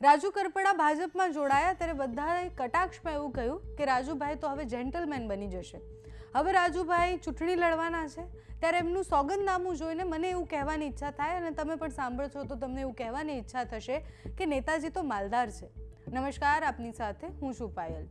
રાજુ કરપડા ભાજપમાં જોડાયા ત્યારે બધાએ કટાક્ષમાં એવું કહ્યું કે રાજુભાઈ તો હવે જેન્ટલમેન બની જશે, હવે રાજુભાઈ ચૂંટણી લડવાના છે। ત્યારે એમનું સોગંદનામું જોઈને મને એવું કહેવાની ઈચ્છા થાય અને તમે પણ સાંભળો છો તો તમને એવું કહેવાની ઈચ્છા થશે કે નેતાજી તો માલદાર છે। નમસ્કાર, આપની સાથે હું છું પાયલ।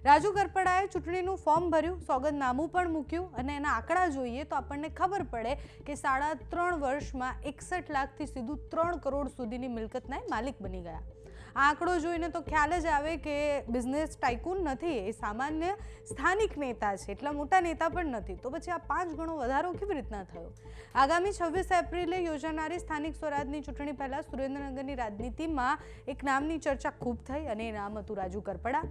રાજુ કરપડાએ ચૂંટણીનું ફોર્મ ભર્યું, સોગંદનામું પણ મૂક્યું અને એના આંકડા જોઈએ તો આપણને ખબર પડે કે 3.5 વર્ષમાં 61 લાખથી સીધું 3 કરોડ સુધીની મિલકતના માલિક બની ગયા। આ આંકડો જોઈને તો ખ્યાલ જ આવે કે બિઝનેસ ટાઇકૂન નથી, એ સામાન્ય સ્થાનિક નેતા છે, એટલા મોટા નેતા પણ નથી। તો પછી આ 5 ગણો વધારો કેવી રીતના થયો? આગામી 26 એપ્રિલે યોજાનારી સ્થાનિક સ્વરાજની ચૂંટણી પહેલાં સુરેન્દ્રનગરની રાજનીતિમાં એક નામની ચર્ચા ખૂબ થઈ અને એ નામ હતું રાજુ કરપડા।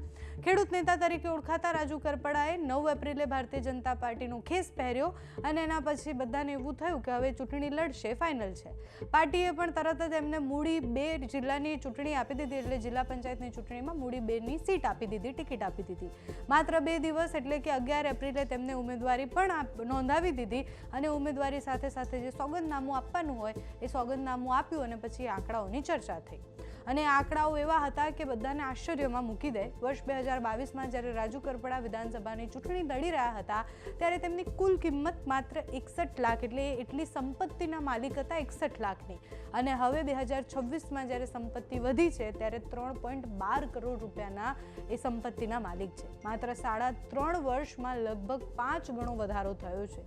ખેડૂત નેતા તરીકે ઓળખાતા રાજુ કરપડાએ 9 એપ્રિલે ભારતીય જનતા પાર્ટીનો ખેસ પહેર્યો અને એના પછી બધાને એવું થયું કે હવે ચૂંટણી લડશે, ફાઇનલ છે। પાર્ટીએ પણ તરત જ એમને મૂડી 2 જિલ્લાની ચૂંટણી આપી દીધી, એટલે જિલ્લા પંચાયતની ચૂંટણીમાં મૂડી 2ની સીટ આપી દીધી, ટિકિટ આપી દીધી। માત્ર 2 દિવસ એટલે કે 11 એપ્રિલે તેમને ઉમેદવારી પણ નોંધાવી દીધી અને ઉમેદવારી સાથે સાથે જે સોગંદનામું આપવાનું હોય એ સોગંદનામું આપ્યું અને પછી આંકડાઓની ચર્ચા થઈ અને આંકડાઓ એવા હતા કે બધાને આશ્ચર્યમાં મૂકી દે। વર્ષ 2022માં જ્યારે રાજુ કરપડા વિધાનસભાની ચૂંટણી લડી રહ્યા હતા ત્યારે તેમની કુલ કિંમત માત્ર 61 લાખ, એટલે એટલી સંપત્તિના માલિક હતા 61 લાખની, અને હવે 2026માં જ્યારે સંપત્તિ વધી છે ત્યારે 3.12 કરોડ રૂપિયાના એ સંપત્તિના માલિક છે। માત્ર 3.5 વર્ષમાં લગભગ 5 ગણો વધારો થયો છે।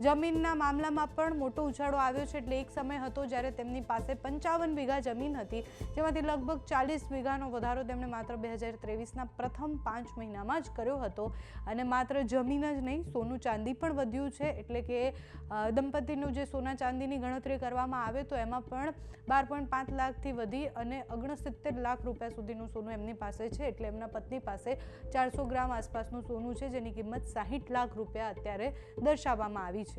જમીનના મામલામાં પણ મોટો ઉછાળો આવ્યો છે, એટલે એક સમય હતો જ્યારે તેમની પાસે 55 વીઘા જમીન હતી, જેમાંથી લગભગ 40 વીઘાનો વધારો તેમણે માત્ર 2023ના પ્રથમ 5 મહિનામાં જ કર્યો હતો। અને માત્ર જમીન જ નહીં, સોનું ચાંદી પણ વધ્યું છે, એટલે કે દંપતીનું જે સોના ચાંદીની ગણતરી કરવામાં આવે તો એમાં પણ 12.5 લાખથી વધી અને 69 લાખ રૂપિયા સુધીનું સોનું એમની પાસે છે, એટલે એમના પત્ની પાસે 400 ગ્રામ આસપાસનું સોનું છે, જેની કિંમત 60 લાખ રૂપિયા અત્યારે દર્શાવવામાં આવી છે।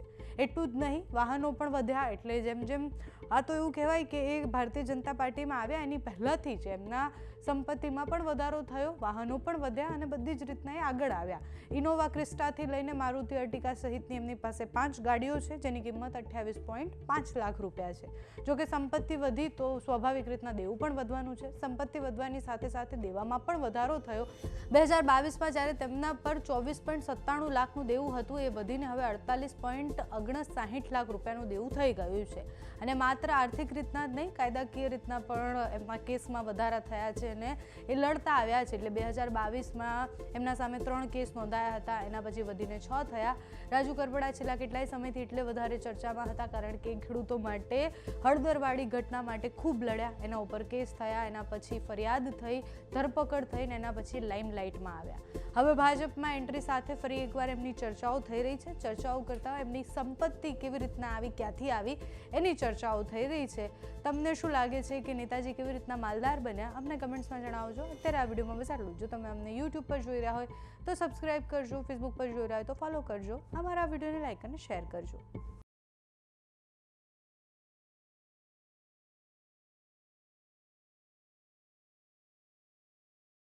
એટલું જ નહીં, વાહનો પણ વધ્યા, એટલે જેમ જેમ આ તો એવું કહેવાય કે એ ભારતીય જનતા પાર્ટીમાં આવ્યા એની પહેલાંથી જ એમના સંપત્તિમાં પણ વધારો થયો, વાહનો પણ વધ્યા અને બધી જ રીતના એ આગળ આવ્યા। ઇનોવા ક્રિસ્ટાથી લઈને મારુતિ અર્ટિકા સહિતની એમની પાસે 5 ગાડીઓ છે, જેની કિંમત 28.5 લાખ રૂપિયા છે। જોકે સંપત્તિ વધી તો સ્વાભાવિક રીતના દેવું પણ વધવાનું છે। સંપત્તિ વધવાની સાથે સાથે દેવામાં પણ વધારો થયો। 2022માં જ્યારે તેમના પર 24.97 લાખનું દેવું હતું એ વધીને હવે 48.59 લાખ રૂપિયાનું દેવું થઈ ગયું છે। અને માત્ર આર્થિક રીતના જ નહીં, કાયદાકીય રીતના પણ એમના કેસમાં વધારા થયા છે અને એ લડતા આવ્યા છે। એટલે 2022માં એમના સામે 3 કેસ નોંધાયા હતા, એના પછી વધીને 6 થયા। રાજુ કરપડા છેલ્લા કેટલાય સમયથી એટલે વધારે ચર્ચામાં હતા કારણ કે ખેડૂતો માટે હળદરવાળી ઘટના માટે ખૂબ લડ્યા, એના ઉપર કેસ થયા, એના પછી ફરિયાદ થઈ, ધરપકડ થઈ ને એના પછી લાઇમલાઇટમાં આવ્યા। હવે ભાજપમાં એન્ટ્રી સાથે ફરી એકવાર એમની ચર્ચાઓ થઈ રહી છે। ચર્ચાઓ કરતાં એમની સંપત્તિ કેવી રીતના આવી, ક્યાંથી આવી, એની ચર્ચાઓ થઈ રહી છે। તમને શું લાગે છે કે નેતાજી કેવી રીતના માલદાર બન્યા? અમને કમેન્ટ્સમાં જણાવજો। અત્યારે આ વિડીયોમાં બસ આટલું જ। જો તમે અમને યુટ્યુબ પર જોઈ રહ્યા હોય તો સબસ્ક્રાઇબ કરજો, ફેસબુક પર જોઈ રહ્યા હોય તો ફોલો કરજો, અમારા વિડીયોને લાઇક અને શેર કરજો।